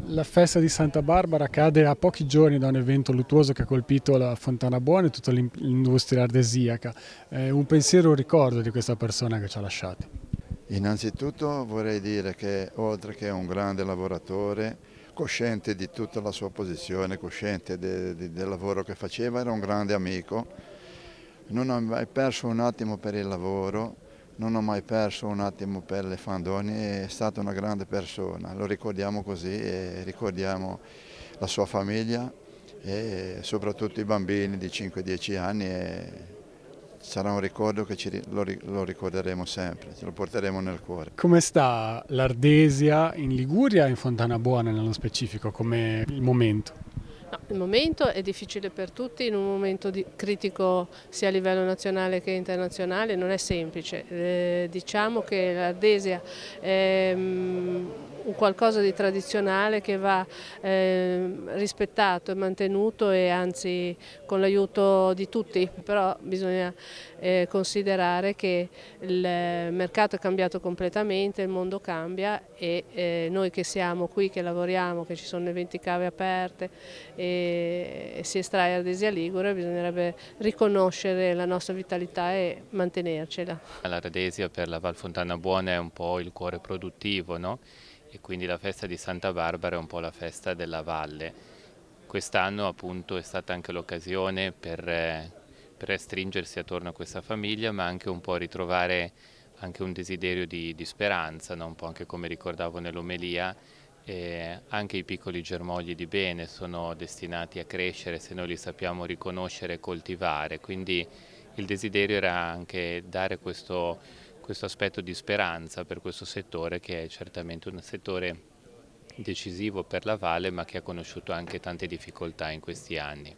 La festa di Santa Barbara cade a pochi giorni da un evento luttuoso che ha colpito la Fontana Buona e tutta l'industria ardesiaca. Un pensiero, un ricordo di questa persona che ci ha lasciati. Innanzitutto vorrei dire che oltre che un grande lavoratore, cosciente di tutta la sua posizione, cosciente del lavoro che faceva, era un grande amico, non ha mai perso un attimo per il lavoro, non ha mai perso un attimo per le fandonie, è stata una grande persona, lo ricordiamo così e ricordiamo la sua famiglia e soprattutto i bambini di 5-10 anni. Sarà un ricordo che lo ricorderemo sempre, ce lo porteremo nel cuore. Come sta l'Ardesia in Liguria e in Fontana Buona nello specifico, come il momento? No, il momento è difficile per tutti, in un momento critico sia a livello nazionale che internazionale, non è semplice. Diciamo che l'Ardesia è un qualcosa di tradizionale che va rispettato e mantenuto, e anzi con l'aiuto di tutti, però bisogna considerare che il mercato è cambiato completamente, il mondo cambia e noi che siamo qui, che lavoriamo, che ci sono le 20 cave aperte e si estrae ardesia ligure, bisognerebbe riconoscere la nostra vitalità e mantenercela. L'Ardesia per la Val Fontana Buona è un po' il cuore produttivo, no? E quindi la festa di Santa Barbara è un po' la festa della valle. Quest'anno appunto è stata anche l'occasione per stringersi attorno a questa famiglia, ma anche un po' ritrovare anche un desiderio di speranza, no? Un po' anche come ricordavo nell'omelia. Anche i piccoli germogli di bene sono destinati a crescere se noi li sappiamo riconoscere e coltivare, quindi il desiderio era anche dare questo aspetto di speranza per questo settore, che è certamente un settore decisivo per la Valle, ma che ha conosciuto anche tante difficoltà in questi anni.